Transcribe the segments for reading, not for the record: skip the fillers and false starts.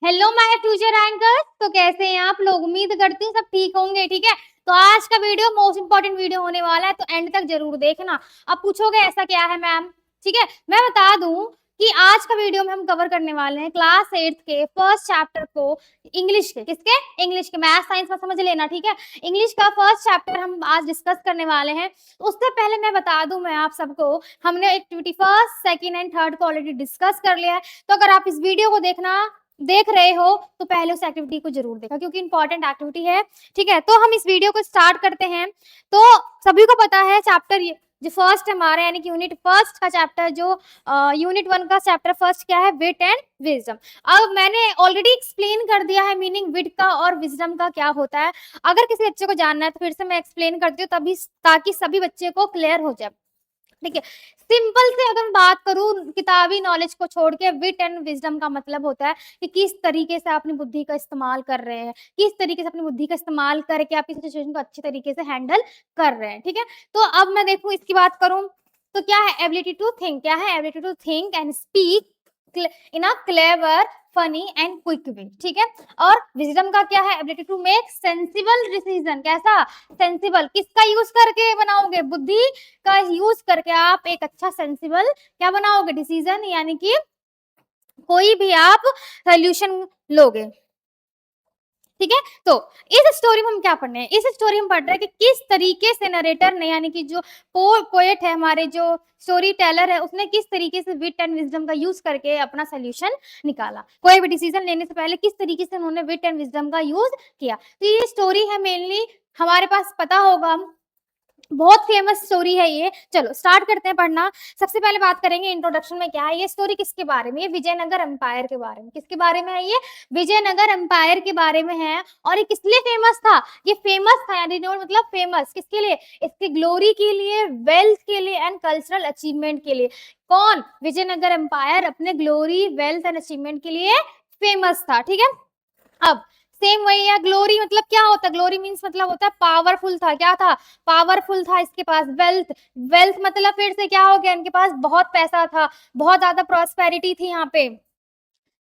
Hello my future anchors. तो कैसे हैं आप लोग? उम्मीद करती हूँ सब ठीक होंगे। ठीक है, तो आज का वीडियो मोस्ट इंपॉर्टेंट वीडियो होने वाला है, तो एंड तक जरूर देखना। अब पूछोगे ऐसा क्या है मैम? ठीक है, मैं बता दूं कि आज का वीडियो में हम कवर करने वाले हैं क्लास 8 के फर्स्ट चैप्टर को, इंग्लिश के। किसके? इंग्लिश के। मैथ साइंस में समझ लेना। ठीक है, इंग्लिश का फर्स्ट चैप्टर हम आज डिस्कस करने वाले हैं। तो उससे पहले मैं बता दूं मैं आप सबको, हमने activity first, second and third को ऑलरेडी डिस्कस कर लिया है। तो अगर आप इस वीडियो को देख रहे हो तो पहले उस एक्टिविटी को जरूर देखा, क्योंकि इंपॉर्टेंट एक्टिविटी है। ठीक है, तो हम इस वीडियो को स्टार्ट करते हैं। तो सभी को पता है चैप्टर जो फर्स्ट हमारा यानी कि यूनिट फर्स्ट का चैप्टर, जो यूनिट 1 का चैप्टर फर्स्ट क्या है? Wit and wisdom. अब मैंने ऑलरेडी एक्सप्लेन कर दिया है मीनिंग विट का और विजडम का क्या होता है। अगर किसी बच्चे को जानना है तो फिर से मैं एक्सप्लेन करती हूँ, तभी ताकि सभी बच्चे को क्लियर हो जाए। ठीक है, सिंपल से अगर मैं बात करूं किताबी नॉलेज को छोड़ के, विट एंड विजडम का मतलब होता है कि किस तरीके से अपनी बुद्धि का इस्तेमाल कर रहे हैं, किस तरीके से अपनी बुद्धि का इस्तेमाल करके आप इस सिचुएशन को अच्छे तरीके से हैंडल कर रहे हैं। ठीक है, तो अब मैं देखूं इसकी बात करूं तो क्या है? Ability to think. क्या है? Ability to think and speak in a clever, funny and quick way. ठीक है, और विजडम का क्या है? Ability to make sensible decision. कैसा? सेंसिबल। किसका यूज करके बनाओगे? बुद्धि का यूज करके आप एक अच्छा सेंसिबल क्या बनाओगे? डिसीजन, यानी कि कोई भी आप सोल्यूशन लोगे। ठीक है, तो इस स्टोरी में हम क्या पढ़ रहे हैं? इस स्टोरी में पढ़ रहे हैं कि किस तरीके से नरेटर ने, यानी कि जो पोएट है, हमारे जो स्टोरी टेलर है, उसने किस तरीके से विट एंड विजडम का यूज करके अपना सोल्यूशन निकाला। कोई भी डिसीजन लेने से पहले किस तरीके से उन्होंने विट एंड विजडम का यूज किया। तो ये स्टोरी है, मेनली हमारे पास पता होगा, बहुत फेमस स्टोरी है ये। चलो स्टार्ट करते हैं पढ़ना। सबसे पहले बात करेंगे इंट्रोडक्शन में क्या है ये स्टोरी, किसके बारे में? ये विजयनगर एम्पायर के बारे में। किसके बारे में है ये? विजयनगर एम्पायर के बारे में है। और ये किस लिए फेमस था? ये फेमस था, यानी मतलब फेमस किसके लिए? इसकी ग्लोरी के लिए, वेल्थ के लिए एंड कल्चरल अचीवमेंट के लिए। कौन? विजयनगर एम्पायर अपने ग्लोरी, वेल्थ एंड अचीवमेंट के लिए फेमस था। ठीक है, अब सेम वही है। ग्लोरी मतलब क्या होता है? ग्लोरी मीन्स मतलब होता है पावरफुल था। क्या था? पावरफुल था। इसके पास वेल्थ, वेल्थ मतलब फिर से क्या हो गया? इनके पास बहुत पैसा था, बहुत ज्यादा प्रॉस्पेरिटी थी यहाँ पे।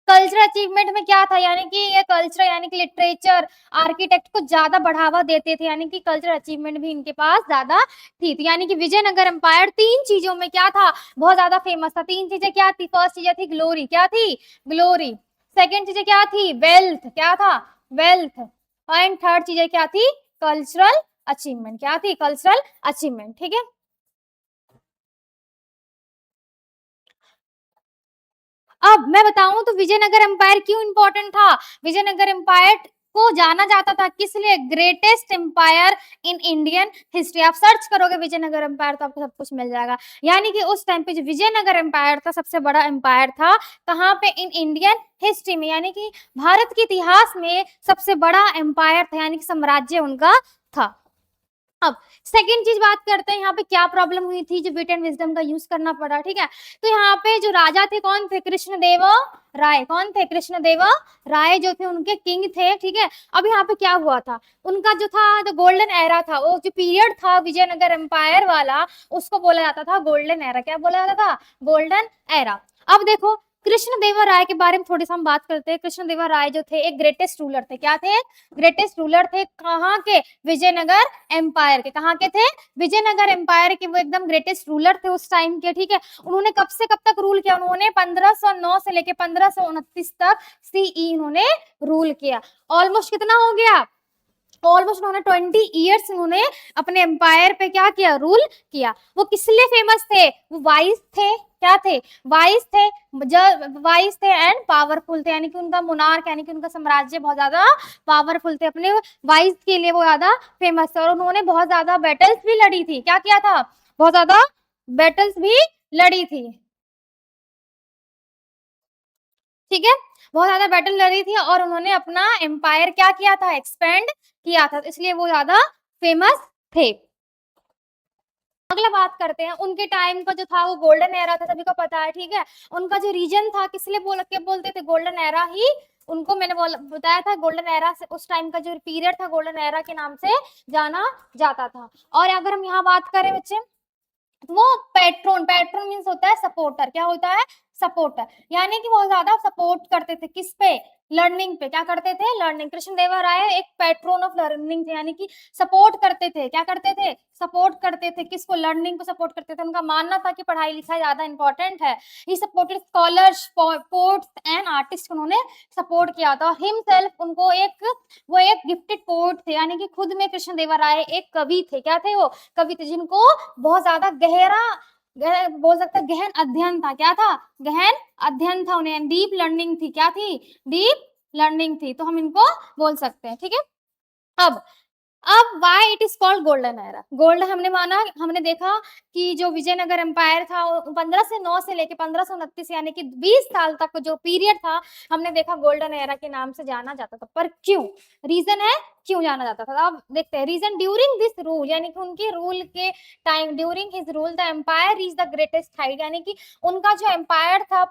कल्चरल अचीवमेंट में क्या था? यानी कि ये कल्चर, यानी कि लिटरेचर, आर्किटेक्ट को ज्यादा बढ़ावा देते थे, यानी कि कल्चरल अचीवमेंट भी इनके पास ज्यादा थी। तो यानी कि विजयनगर एम्पायर तीन चीजों में क्या था? बहुत ज्यादा फेमस था। तीन चीजें क्या थी? फर्स्ट चीजें थी ग्लोरी। क्या थी? ग्लोरी। सेकेंड चीजें क्या थी? वेल्थ। क्या था? वेल्थ। एंड थर्ड चीजें क्या थी? Cultural achievement. क्या थी? Cultural achievement. ठीक है, अब मैं बताऊं तो विजयनगर एम्पायर क्यों इंपॉर्टेंट था। विजयनगर एम्पायर को जाना जाता था किस लिए? Greatest empire in Indian history. आप सर्च करोगे विजयनगर एम्पायर तो आपको सब कुछ मिल जाएगा। यानी कि उस टाइम पे जो विजयनगर एम्पायर था, सबसे बड़ा एम्पायर था। कहाँ पे? इन इंडियन हिस्ट्री में, यानी कि भारत के इतिहास में सबसे बड़ा एम्पायर था, यानी कि साम्राज्य उनका था। अब सेकेंड चीज बात करते हैं, यहाँ पे क्या प्रॉब्लम हुई थी जो विट एंड विजडम का यूज करना पड़ा। ठीक है, तो यहाँ पे जो राजा थे कौन थे? कृष्णदेव राय। कौन थे? कृष्णदेव राय जो थे, उनके किंग थे। ठीक है, अब यहाँ पे क्या हुआ था? उनका जो था द गोल्डन एरा था, वो जो पीरियड था विजयनगर एम्पायर वाला, उसको बोला जाता था गोल्डन एरा। क्या बोला जाता था? Golden era. अब देखो कृष्णदेव राय के बारे में थोड़ी सा हम बात करते हैं। कृष्णदेव राय जो थे एक ग्रेटेस्ट रूलर थे। क्या थे? ग्रेटेस्ट रूलर थे। कहाँ के? विजयनगर एम्पायर के। कहाँ के थे? विजयनगर एम्पायर के। वो एकदम ग्रेटेस्ट रूलर थे उस टाइम के। ठीक है, उन्होंने कब से कब तक रूल किया? उन्होंने 1509 से लेके 1529 तक सीई उन्होंने रूल किया। ऑलमोस्ट कितना हो गया? ऑलमोस्ट उन्होंने 20 ईयर्स उन्होंने अपने एम्पायर पे क्या किया? रूल किया। वो किस लिए फेमस थे? वो वाइस थे। क्या थे? वाइस थे। वाइस थे एंड पावरफुल थे, यानी कि उनका मुनार्क, यानी कि उनका साम्राज्य बहुत ज्यादा पावरफुल थे। अपने वाइस के लिए वो ज्यादा फेमस थे, और उन्होंने बहुत ज्यादा बैटल्स भी लड़ी थी। क्या किया था? बहुत ज्यादा बैटल्स भी लड़ी थी। ठीक है, बहुत ज्यादा बैटल लड़ी थी, और उन्होंने अपना एम्पायर क्या किया था? एक्सपेंड किया था, इसलिए वो ज्यादा फेमस थे। अगला बात करते हैं, उनके टाइम का जो था वो गोल्डन एरा था, सभी को पता है। ठीक है, उनका जो रीजन था, किस लिए बोलते थे गोल्डन एरा ही? उनको मैंने बताया था गोल्डन एरा से, उस टाइम का जो पीरियड था गोल्डन एरा के नाम से जाना जाता था। और अगर हम यहाँ बात करें बच्चे, वो पैट्रोन, पैट्रोन मीन्स होता है सपोर्टर। क्या होता है? सपोर्टर। यानी कि बहुत ज्यादा सपोर्ट करते थे किस पे? लर्निंग पे क्या करते थे, लर्निंग। कृष्णदेवराय एक पैट्रोन ऑफ लर्निंग थे, यानी कि सपोर्ट करते थे, क्या करते थे, सपोर्ट करते थे, किसको, लर्निंग को सपोर्ट करते थे। उनका मानना था कि पढ़ाई लिखाई ज्यादा इंपॉर्टेंट है। He supported scholars, poets and artist, उन्होंने सपोर्ट किया था। और हिमसेल्फ, उनको वो एक गिफ्टेड पोएट थे, यानी कि खुद में कृष्णदेवराय एक कवि थे। क्या थे वो, कवि थे, जिनको बहुत ज्यादा गहरा बोल सकते हैं गहन अध्ययन था। क्या था, गहन अध्ययन था उन्हें, डीप लर्निंग थी। क्या थी, डीप लर्निंग थी, तो हम इनको बोल सकते हैं। ठीक है, अब why it is called golden era. Gold हमने देखा कि जो विजयनगर एम्पायर था 1509 से लेके 1529, यानी कि 20 साल तक जो पीरियड था, हमने देखा गोल्डन एरा के नाम से जाना जाता था। पर क्यों, रीजन है क्यों जाना जाता था। अब देखते हैं रीजन। ड्यूरिंग दिस रूल, यानी कि उनके रूल के time, during his rule the empire reach the greatest height, यानी कि उनका जो एम्पायर था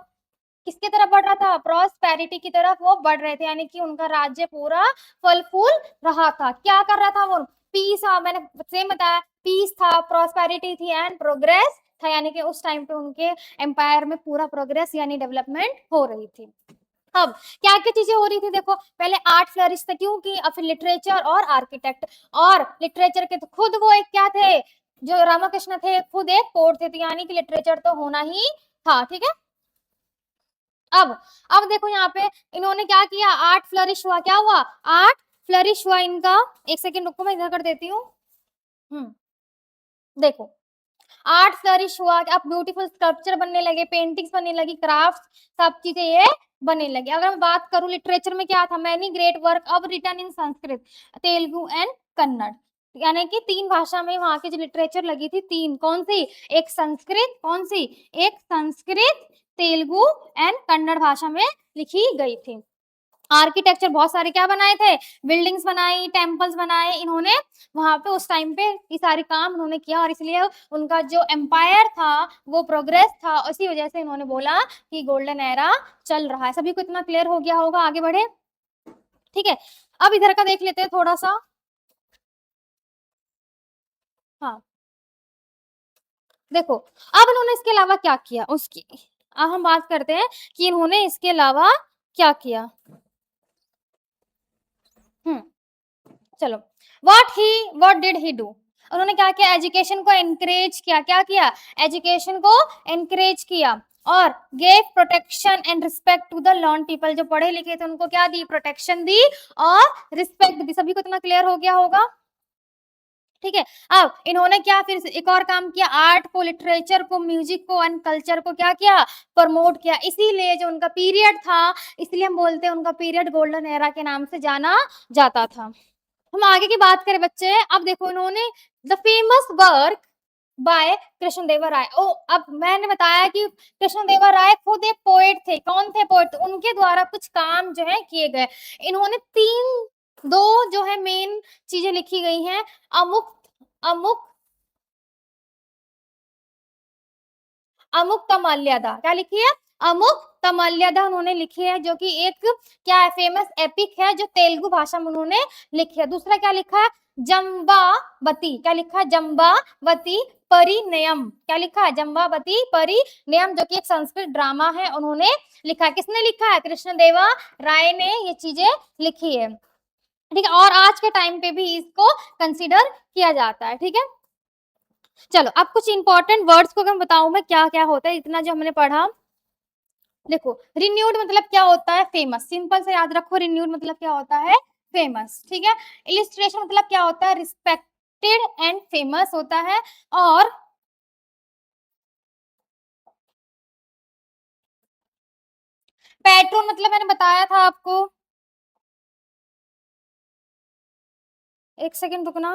किसकी तरफ बढ़ रहा था, प्रॉस्पेरिटी की तरफ वो बढ़ रहे थे, यानी कि उनका राज्य पूरा फल फूल रहा था। क्या कर रहा था वो, पीस, मैंने सेम बताया, पीस था, प्रॉस्पेरिटी थी एंड प्रोग्रेस था, यानी कि उस टाइम पे उनके एम्पायर में पूरा प्रोग्रेस यानी डेवलपमेंट हो रही थी। अब क्या क्या चीजें हो रही थी, देखो पहले आर्ट फ्लरिश था, क्योंकि फिर लिटरेचर और आर्किटेक्ट। और लिटरेचर के तो खुद वो एक क्या थे, जो रामकृष्ण थे खुद एक पोएट थे, यानी कि लिटरेचर तो होना ही था। ठीक है, अब अब देखो यहाँ पे इन्होंने क्या किया, आर्ट फ्लरिश हुआ। क्या हुआ, आर्ट फ्लरिश हुआ इनका। एक सेकेंड रुको, मैं इधर कर देती हूँ। देखो आर्ट फ्लरिश हुआ, अब ब्यूटीफुल स्कल्पचर बनने लगे, पेंटिंग्स बनने लगी, क्राफ्ट, सब चीजें ये बनने लगी। अगर मैं बात करूं लिटरेचर में क्या था, मैनी ग्रेट वर्क अब written in Sanskrit, Telugu and Kannada, यानी कि 3 भाषा में वहां की जो लिटरेचर लगी थी, 3, कौन सी, एक संस्कृत, कौन सी, एक संस्कृत, तेलुगु एंड कन्नड़ भाषा में लिखी गई थी। आर्किटेक्चर बहुत सारे क्या बनाए थे, बिल्डिंग्स बनाई, टेम्पल्स बनाए इन्होंने वहां पे, उस टाइम पे ये सारे काम उन्होंने किया, और इसलिए उनका जो एम्पायर था वो प्रोग्रेस था। उसी वजह से इन्होंने बोला कि गोल्डन एरा चल रहा है। सभी को इतना क्लियर हो गया होगा, आगे बढ़े। ठीक है, अब इधर का देख लेते हैं थोड़ा सा। हाँ देखो, अब इन्होंने इसके अलावा क्या किया उसकी, अब हम बात करते हैं कि इन्होंने इसके अलावा क्या किया। हम्म चलो, व्हाट डिड ही डू, उन्होंने क्या किया, एजुकेशन को एनकरेज किया। क्या किया, एजुकेशन को एनकरेज किया, और gave protection and respect to the learn people, जो पढ़े लिखे थे उनको क्या दी, प्रोटेक्शन दी और रिस्पेक्ट दी। सभी को इतना क्लियर हो गया होगा। ठीक है, अब इन्होंने क्या फिर एक और काम किया, आर्ट को, लिटरेचर को, म्यूजिक को एंड कल्चर को क्या किया, प्रमोट किया। इसीलिए जो उनका पीरियड था, इसलिए हम बोलते हैं उनका पीरियड गोल्डन एरा के नाम से जाना जाता था। हम आगे की बात करें बच्चे, अब देखो इन्होंने the famous work by Krishnadevaraya. ओ, अब मैंने बताया कि कृष्णदेवराय खुद एक पोएट थे। कौन थे पोएट, उनके द्वारा कुछ काम जो है किए गए। इन्होंने दो जो है मेन चीजें लिखी गई हैं, अमुक्त अमुक अमुक्तमाल्यदा, क्या लिखी है, अमुक्तमाल्यदा उन्होंने लिखी है, जो कि एक क्या है, फेमस एपिक है, जो तेलुगु भाषा में उन्होंने लिखी है। दूसरा क्या लिखा है, जम्बावती, क्या लिखा है, जम्बावती परिणयम, क्या लिखा है, जम्बावती परिणयम, जो कि एक संस्कृत ड्रामा है, उन्होंने लिखा है। किसने लिखा है, कृष्णदेवा राय ने ये चीजें लिखी है। ठीक है, और आज के टाइम पे भी इसको कंसिडर किया जाता है। ठीक है, चलो अब कुछ इंपॉर्टेंट वर्ड्स को मैं बताऊं मैं क्या क्या होता है, इतना जो हमने पढ़ा। देखो रिन्यूड मतलब क्या होता है, फेमस, सिंपल से याद रखो, रिन्यूड मतलब क्या होता है, फेमस। ठीक है, इलिस्ट्रेशन मतलब क्या होता है, रिस्पेक्टेड एंड फेमस होता है। और पैट्रोन मतलब मैंने बताया था आपको, एक सेकेंड रुकना।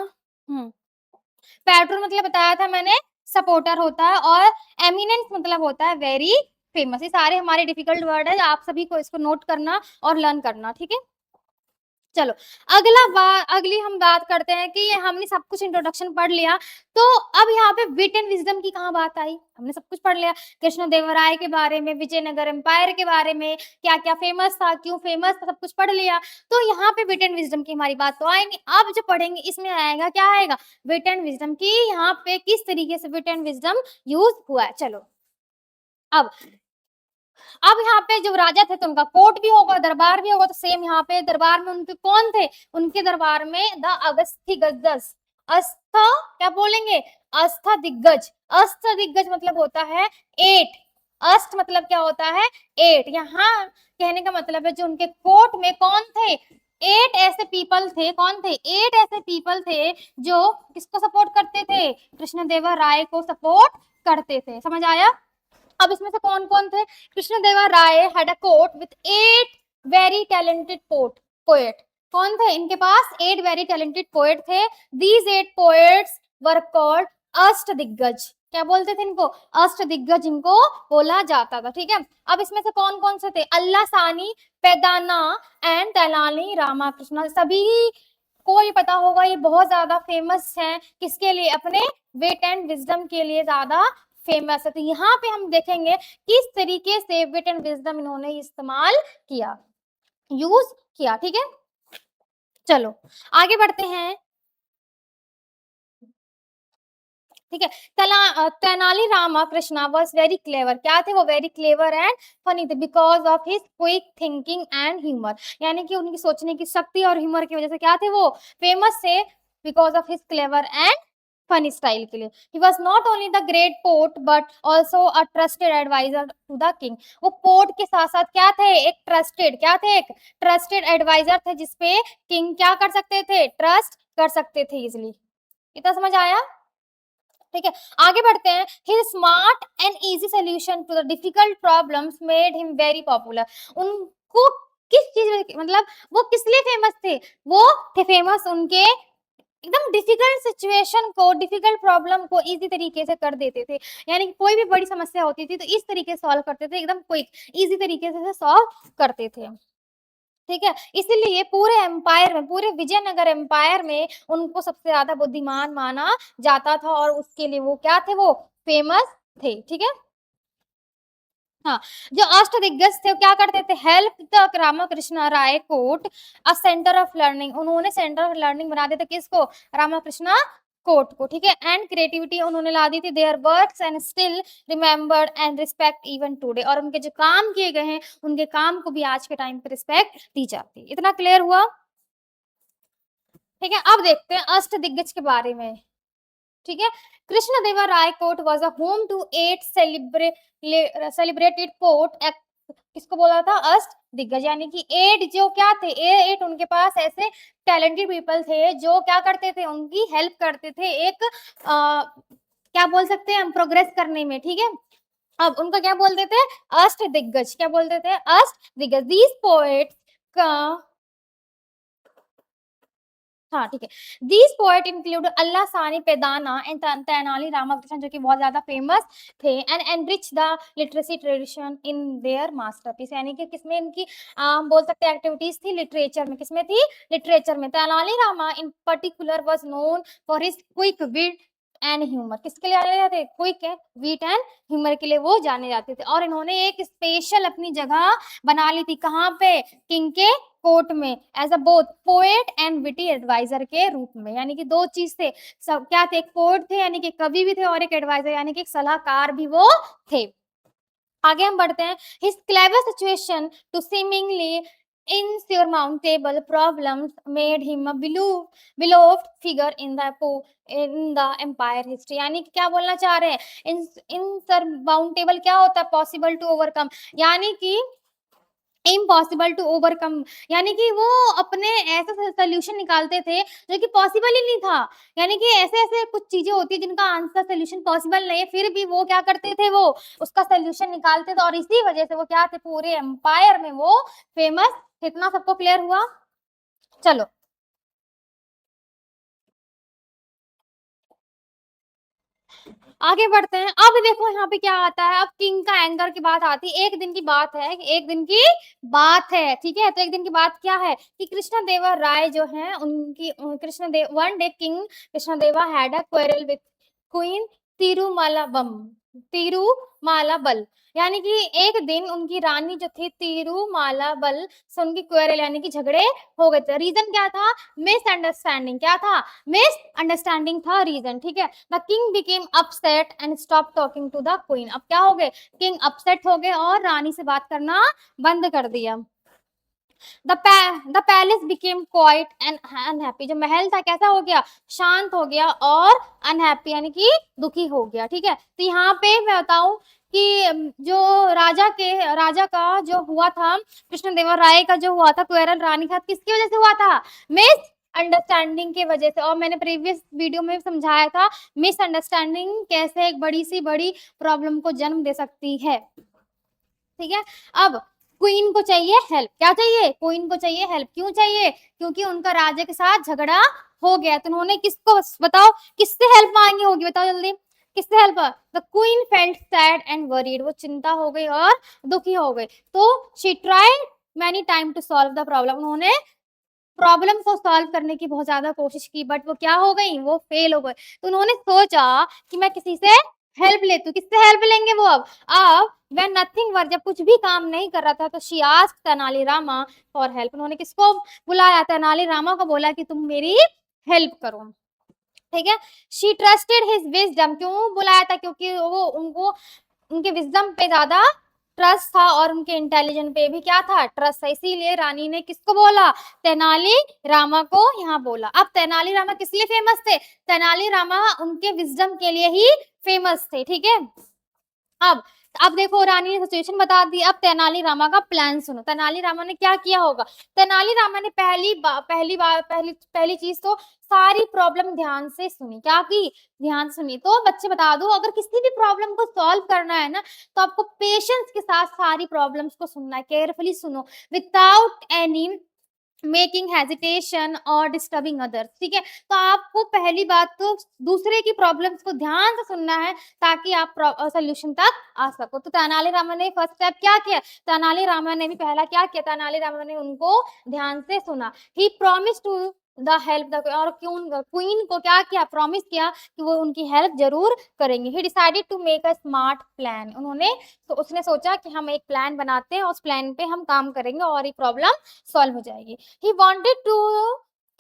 पैट्रोन मतलब बताया था मैंने, सपोर्टर होता है। और एमिनेंट मतलब होता है वेरी फेमस। ये सारे हमारे डिफिकल्ट वर्ड है, आप सभी को इसको नोट करना और लर्न करना। ठीक है, चलो अगली हम बात करते हैं कि ये हमने सब कुछ इंट्रोडक्शन पढ़ लिया, तो अब यहाँ पे विट एंड विजडम की कहाँ बात आई, हमने सब कुछ पढ़ लिया, कृष्णदेवराय के बारे में, विजयनगर एम्पायर के बारे में, क्या क्या फेमस था, क्यों फेमस था, सब कुछ पढ़ लिया। तो यहाँ पे विट एंड विजडम की हमारी बात तो आएंगे। अब जो पढ़ेंगे इसमें आएगा, क्या आएगा, विट एंड विजडम की, यहाँ पे किस तरीके से विट एंड विजडम यूज हुआ है। चलो अब अब यहाँ पे जो राजा थे तो उनका कोर्ट भी होगा, दरबार भी होगा, तो सेम यहाँ पे दरबार में उनके कौन थे, उनके दरबार में द अगस्थी गद्दस, अस्थ क्या बोलेंगे, अस्थ दिग्गज। अस्थ दिग्गज मतलब होता है 8, अष्ट मतलब क्या होता है 8। यहाँ कहने का मतलब है जो उनके कोर्ट में कौन थे, 8 ऐसे पीपल थे, कौन थे, 8 ऐसे पीपल थे जो किसको सपोर्ट करते थे, कृष्णदेवा राय को सपोर्ट करते थे। समझ आया। अब इसमें से कौन कौन थे, Krishnadeva Raya had a court with 8 very talented poet. कौन थे, इनके पास 8 वेरी टैलेंटेड पोएट थे। These 8 poets were called Ashta Diggaj. क्या बोलते थे इनको, अष्ट दिग्गज इनको बोला जाता था। ठीक है, अब इसमें से कौन कौन से थे, अल्लाह सानी, पेदाना एंड तेनाली रामाकृष्ण। सभी को ये पता होगा, ये बहुत ज्यादा फेमस है किसके लिए, अपने वेट एंड विजडम के लिए ज्यादा फेमस है। तो यहाँ पे हम देखेंगे किस तरीके से विट एंड विजडम इन्होंने इस्तेमाल किया, यूज किया। ठीक है, चलो आगे बढ़ते हैं। ठीक है, Tenali Ramakrishna was very clever. क्या थे वो, वेरी क्लेवर एंड फनी थे because of his quick thinking and humour. यानी कि उनकी सोचने की शक्ति और ह्यूमर की वजह से क्या थे वो फेमस थे, because of his clever and funny style के लिए। He was not only the great poet but also a trusted adviser to the king. वो पोर्ट के साथ साथ क्या थे, एक ट्रस्टेड, क्या थे, एक ट्रस्टेड एडवाइजर थे जिसपे किंग क्या कर सकते थे, ट्रस्ट कर सकते थे इजिली। इतना समझ आया। ठीक है, आगे बढ़ते हैं। His smart and easy solution to the difficult problems made him very popular. उनको किस चीज मतलब वो किस लिए फेमस थे, वो थे फेमस उनके एकदम डिफिकल्ट सिचुएशन को, डिफिकल्ट प्रॉब्लम को इजी तरीके से कर देते थे। यानी कि कोई भी बड़ी समस्या होती थी तो इस तरीके से सॉल्व करते थे, एकदम क्विक इजी तरीके से सॉल्व करते थे। ठीक है, इसीलिए पूरे एम्पायर में, पूरे विजयनगर एम्पायर में उनको सबसे ज्यादा बुद्धिमान माना जाता था और उसके लिए वो क्या थे, वो फेमस थे। ठीक है, हाँ, जो अष्ट दिग्गज थे वो क्या करते थे, help the Ramakrishna Raya court a centre of learning. उन्होंने सेंटर ऑफ लर्निंग बना दिया था किसको, रामकृष्ण कोर्ट को। ठीक है, एंड क्रिएटिविटी उन्होंने ला दी थी, there works and still remembered and respect even today. और उनके जो काम किए गए हैं उनके काम को भी आज के टाइम पे रिस्पेक्ट दी जाती है। इतना क्लियर हुआ। ठीक है, अब देखते हैं अष्ट दिग्गज के बारे में। ठीक है, Krishnadeva Raya court was a home to 8 celebrated poet. किसको बोला था, अष्ट दिग्गज। यानी कि 8 जो क्या थे, 8 उनके पास ऐसे टैलेंटेड पीपल थे जो क्या करते थे, उनकी हेल्प करते थे एक क्या बोल सकते हैं हम, प्रोग्रेस करने में। ठीक है, अब उनका क्या बोलते थे, अष्ट दिग्गज। क्या बोलते थे, अष्ट दिग्गज। दीज पोएट्स का, हाँ ठीक है, दीज पोएट इंक्लूड अल्लाह सानी पेदाना एंड तेनाली रामाकृष्ण, जो कि बहुत ज्यादा फेमस थे, and enrich the literacy tradition in their masterpiece. यानी कि किसमें इनकी बोल सकते हैं एक्टिविटीज थी, लिटरेचर में। किसमें थी, लिटरेचर में। Tenali Rama in particular was known for his quick wit and humour. किसके लिए जाने जाते, क्विक विट एंड ह्यूमर के लिए वो जाने जाते थे। और इन्होंने एक स्पेशल अपनी जगह बना ली थी, कहाँ पे, किंग के कोर्ट में, as a both poet and witty adviser के रूप में। यानी कि दो चीज थे, सब क्या थे, एक पोएट थे यानी कि कवि भी थे, और एक एडवाइजर यानी कि एक सलाहकार भी वो थे। आगे हम बढ़ते हैं। His clever situation to seemingly insurmountable problems made him a beloved figure in the empire history। यानी कि क्या बोलना चाह रहे हैं, insurmountable क्या होता है, पॉसिबल टू ओवरकम, यानी कि इम्पॉसिबल टू ओवरकम। यानी कि वो अपने ऐसा सोल्यूशन निकालते थे जो कि पॉसिबल ही नहीं था। यानी कि ऐसे ऐसे कुछ चीजें होती है जिनका आंसर सोल्यूशन पॉसिबल नहीं है, फिर भी वो क्या करते थे, वो उसका सोल्यूशन निकालते थे, और इसी वजह से वो क्या थे, पूरे एम्पायर में वो फेमस। इतना सबको क्लियर हुआ। चलो आगे बढ़ते हैं। अब देखो यहाँ पे क्या आता है, अब किंग का एंगर की बात आती है। एक दिन की बात है, एक दिन की बात है। ठीक है, तो एक दिन की बात क्या है कि कृष्णदेवा राय जो है उनकी, Krishnadeva one day king Krishnadeva had a quarrel with queen Tirumalamba. Tirumalamba, यानी कि एक दिन उनकी रानी जो थी तिरुमालाबल से उनकी क्वेरल यानी कि झगड़े हो गए थे। रीजन क्या था? मिसअंडरस्टैंडिंग। क्या था? मिसअंडरस्टैंडिंग था रीजन, ठीक है। The king became upset and stop talking to the queen. अब क्या हो गए? किंग अपसेट हो गए और रानी से बात करना बंद कर दिया। The palace became quiet and unhappy. जो महल था कैसा हो गया? शांत हो गया और अनहैप्पी यानी कि दुखी हो गया, ठीक है। तो यहाँ पे मैं बताऊं कि जो राजा का जो हुआ था, कृष्णदेव राय का जो हुआ था क्वेरल रानी के साथ, किसकी वजह से हुआ था? मिस अंडरस्टैंडिंग की वजह से। और मैंने प्रीवियस वीडियो में समझाया था मिसअंडरस्टैंडिंग कैसे एक बड़ी प्रॉब्लम को जन्म दे सकती है, ठीक है। अब क्वीन को चाहिए हेल्प। क्या चाहिए? क्वीन को चाहिए हेल्प। क्यों चाहिए? क्योंकि उनका राजा के साथ झगड़ा हो गया। तो उन्होंने किसको, बताओ किससे हेल्प मांगी होगी? बताओ जल्दी, किससे help? The queen felt sad and worried. वो चिंता हो गई और दुखी हो गई। तो she tried many time to solve the problem. उन्होंने प्रॉब्लम को सॉल्व करने की बहुत ज्यादा कोशिश की, बट वो क्या हो गई? वो फेल हो गए। तो उन्होंने सोचा कि मैं किसी से हेल्प लेती हूँ। किससे हेल्प लेंगे वो? अब व्हेन नथिंग वर्क, जब कुछ भी काम नहीं कर रहा था, तो she asked Tenali Rama for help. उन्होंने किसको बुलाया? तेनालीरामा को बोला कि तुम मेरी हेल्प करो, ठीक है। She trusted his wisdom. क्यों बुलाया था? क्योंकि वो उनको उनके विजडम पे ज्यादा ट्रस्ट था और उनके इंटेलिजेंस पे भी क्या था? ट्रस्ट था। इसीलिए रानी ने किसको बोला? तेनाली रामा को यहाँ बोला। अब तेनाली रामा किस लिए फेमस थे? तेनाली रामा उनके विजडम के लिए ही फेमस थे, ठीक है। अब देखो रानी ने सिचुएशन बता दी। अब तेनालीरामा का प्लान सुनो। तेनालीरामा ने क्या किया होगा? तेनालीरामा ने पहली चीज तो सारी प्रॉब्लम ध्यान से सुनी। क्या की? ध्यान सुनी। तो बच्चे बता दो, अगर किसी भी प्रॉब्लम को सॉल्व करना है ना, तो आपको पेशेंस के साथ सारी प्रॉब्लम्स को सुनना है। केयरफुली सुनो, विदाउट एनी मेकिंग हेजिटेशन और डिस्टर्बिंग अदर्स, ठीक है। तो आपको पहली बात तो दूसरे की प्रॉब्लम्स को ध्यान से सुनना है, ताकि आप सोल्यूशन तक आ सको। तो तेनालीरामा ने फर्स्ट स्टेप क्या किया? तेनालीरामा ने भी पहला क्या किया? तेनालीरामा ने उनको ध्यान से सुना। He promise to the help the, और क्वीन को क्या किया? प्रॉमिस किया कि वो उनकी हेल्प जरूर करेंगे। He decided to make a smart plan. तो उसने सोचा कि हम एक प्लान बनाते हैं, उस प्लान पे हम काम करेंगे और ये प्रॉब्लम सॉल्व हो जाएगी। He wanted to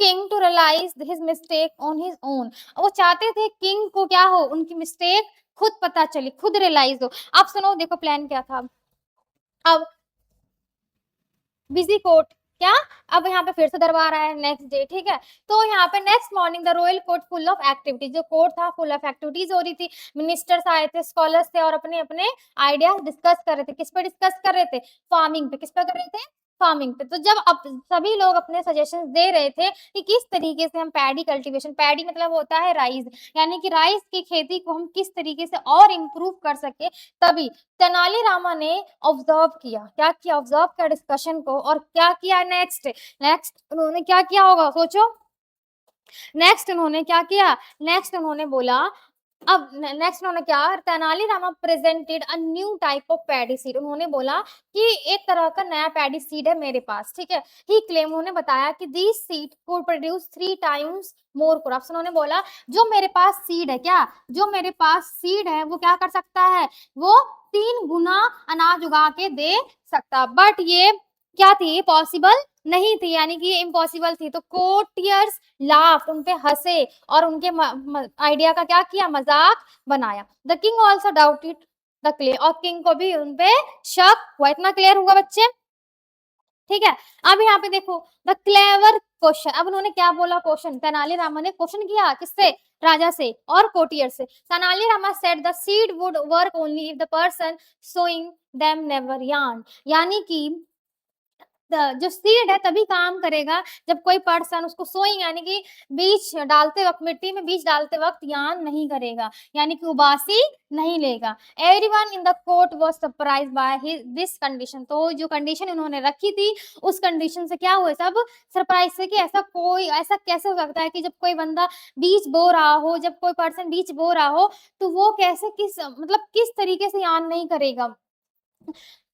king to realize his mistake on his own। वो चाहते थे किंग को क्या हो? उनकी मिस्टेक खुद पता चली, खुद रियलाइज हो। अब सुनो, देखो प्लान क्या था। अब बिजी कोर्ट, क्या? अब यहाँ पे फिर से दरबार आया नेक्स्ट डे, ठीक है। तो यहाँ पे next morning the royal court full of activities. जो कोर्ट था फुल ऑफ एक्टिविटीज हो रही थी। मिनिस्टर्स आए थे, स्कॉलर्स थे और अपने अपने आइडियाज डिस्कस कर रहे थे। किस पे डिस्कस कर रहे थे? फार्मिंग पे। किस पे कर रहे थे? फार्मिंग पे। तो जब अब सभी लोग अपने सजेशंस दे रहे थे कि किस तरीके से हम पैडी कल्टीवेशन, पैडी मतलब होता है राइस, यानी कि राइस की खेती को हम किस तरीके से और इम्प्रूव कर सके, तभी तेनालीरामा ने ऑब्जर्व किया। क्या किया? ऑब्जर्व किया डिस्कशन को, और क्या किया नेक्स्ट? नेक्स्ट उन्होंने क्या किया होगा? सोचो। नेक्स्ट उन्होंने क्या किया? नेक्स्ट उन्होंने बोला, अब नेक्स्ट उन्होंने क्या? Tenali Rama presented a new type of paddy seed. उन्होंने बोला कि एक तरह का नया पैडी सीड है मेरे पास, ठीक है। ही क्लेम, उन्होंने बताया कि this seed could produce 3 times more crops. उन्होंने बोला जो मेरे पास सीड है, क्या? जो मेरे पास सीड है वो क्या कर सकता है? वो 3 गुना अनाज उगा के दे सकता। बट ये क्या थी? पॉसिबल नहीं थी, यानी कि इम्पॉसिबल थी। तो कोर्टियर्स लाफ्ड, उन पे हंसे और उनके आइडिया का क्या किया? मजाक बनाया। The king also doubted the claim, और किंग को भी उनपे शक हुआ। इतना क्लियर हुआ बच्चे? ठीक है। अब यहाँ पे देखो द क्लेवर क्वेश्चन। अब उन्होंने क्या बोला? क्वेश्चन, तेनालीरामा ने क्वेश्चन किया किससे? राजा से और कोटियर से। Tenali Rama said the seed would work only if the person sowing them never yawn. यानी कि जो सीड है तभी काम करेगा जब कोई पर्सन उसको सोइंग, यानी कि बीज डालते वक्त, मिट्टी में बीज डालते वक्त यान नहीं करेगा, यानी कि उबासी नहीं लेगा। Everyone in the court was surprise by this condition. तो जो कंडीशन उन्होंने रखी थी, उस कंडीशन से क्या हुए सब? सरप्राइज से, कि ऐसा कैसे हो सकता है कि जब कोई बंदा बीज बो रहा हो, जब कोई पर्सन बीज बो रहा हो, तो वो कैसे, किस तरीके से यान नहीं करेगा।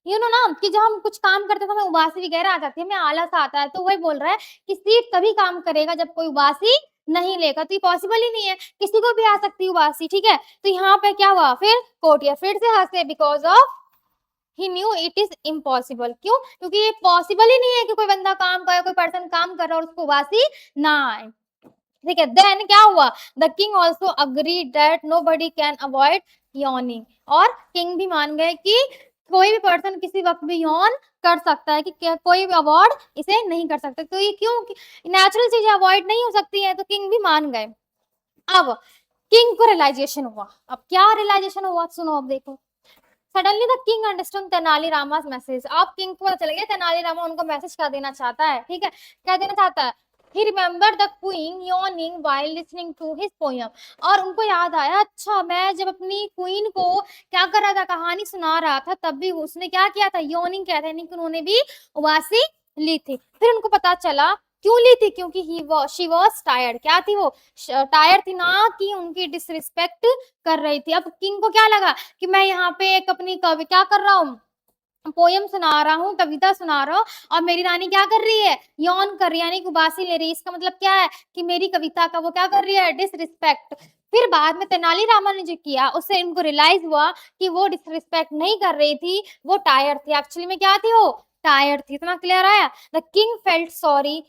ना कि जब हम कुछ काम करते हैं तो हमें उबासी वगैरह आ जाती है, हमें आलस आता है। तो वही बोल रहा है कि सीड तभी काम करेगा जब कोई उबासी नहीं लेगा, तो ये पॉसिबल ही नहीं है, किसी को भी आ सकती है उबासी, ठीक है। तो यहाँ पे क्या हुआ, फिर कोटिया फिर से हंसे, because of he knew it is impossible. क्यों? क्योंकि ये पॉसिबल ही नहीं है कि कोई बंदा काम करे, कोई पर्सन काम कर रहा है और उसको उबासी ना आए, ठीक है। देन क्या हुआ, the king also agree that nobody can avoid yawning, और किंग भी मान गए कि कोई भी पर्सन किसी वक्त भी यौन कर सकता है, कि कोई भी अवॉइड इसे नहीं कर सकता। तो ये क्यों, नेचुरल चीजें अवॉइड नहीं हो सकती है, तो किंग भी मान गए। अब किंग को रियलाइजेशन हुआ, अब क्या रियलाइजेशन हुआ सुनो, अब देखो। Suddenly the king understood Tenalirama's message. अब किंग को पता चल गया तेनालीरामा उनको मैसेज क्या देना चाहता है, ठीक है, क्या देना चाहता है। He remembered the queen yawning while listening to his poem, और उनको याद आया, अच्छा मैं जब अपनी क्वीन को क्या कर रहा था, कहानी सुना रहा था, तब भी उसने क्या किया था, यॉर्निंग कहते हैं, कि उन्होंने भी उबासी ली थी। फिर उनको पता चला क्यों ली थी, क्योंकि शी वॉज टायर्ड, क्या थी वो, टायर्ड थी ना, कि उनकी डिसरिस्पेक्ट कर रही थी। अब किंग को क्या लगा कि मैं यहाँ पे एक अपनी कवि क्या कर रहा हूँ, पोयम सुना रहा हूँ, कविता सुना रहा हूँ, और मेरी रानी क्या कर रही है, यौन कर रही है, यानी उबासी ले रही है। इसका मतलब क्या है कि मेरी कविता का वो क्या कर रही है, डिसरिस्पेक्ट। फिर बाद में तेनालीरामा ने जो किया, उससे इनको रियलाइज हुआ कि वो डिसरिस्पेक्ट नहीं कर रही थी, वो टायर्ड थी, एक्चुअली में क्या थी, वो टायर्ड थी। इतना क्लियर आया। The king felt sorry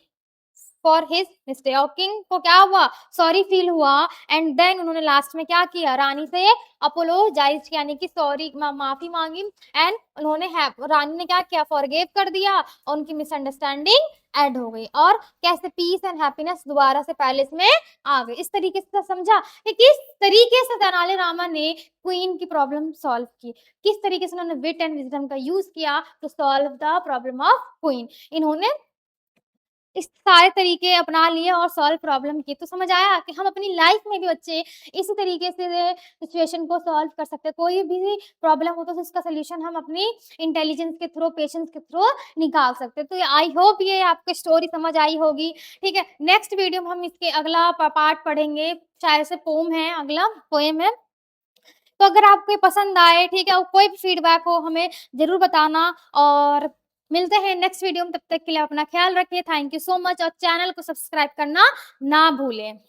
for his mistake, और किंग को क्या हुआ, सॉरी फील हुआ, एंड देन उन्होंने लास्ट में क्या किया, रानी से अपोलोजाइज किया, यानी कि सॉरी माफी मांगी, एंड उन्होंने रानी ने क्या किया, फॉरगिव कर दिया, और उनकी मिसअंडरस्टैंडिंग ऐड हो गई, और कैसे पीस एंड हैप्पीनेस दोबारा से पैलेस में आ गई। इस तरीके से समझा कि किस तरीके से तेनालीरामा ने क्वीन की प्रॉब्लम सॉल्व की, किस तरीके से उन्होंने विट एंड विजडम का यूज किया to solve the problem of queen. इन्होंने इस सारे तरीके अपना लिए और सॉल्व प्रॉब्लम की। तो समझ आया कि हम अपनी लाइफ में भी बच्चे इसी तरीके से सिचुएशन को सॉल्व कर सकते हैं। कोई भी प्रॉब्लम हो तो उसका सोल्यूशन हम अपनी इंटेलिजेंस के थ्रू, पेशेंस के थ्रू निकाल सकते हैं। तो आई होप ये आपको स्टोरी समझ आई होगी, ठीक है। नेक्स्ट वीडियो में हम इसके अगला पार्ट पढ़ेंगे, शायद से पोम है, अगला पोएम है। तो अगर आपको ये पसंद आए, ठीक है, और कोई भी फीडबैक हो हमें ज़रूर बताना, और मिलते हैं नेक्स्ट वीडियो में। तब तक के लिए अपना ख्याल रखिए। थैंक यू सो मच, और चैनल को सब्सक्राइब करना ना भूलें।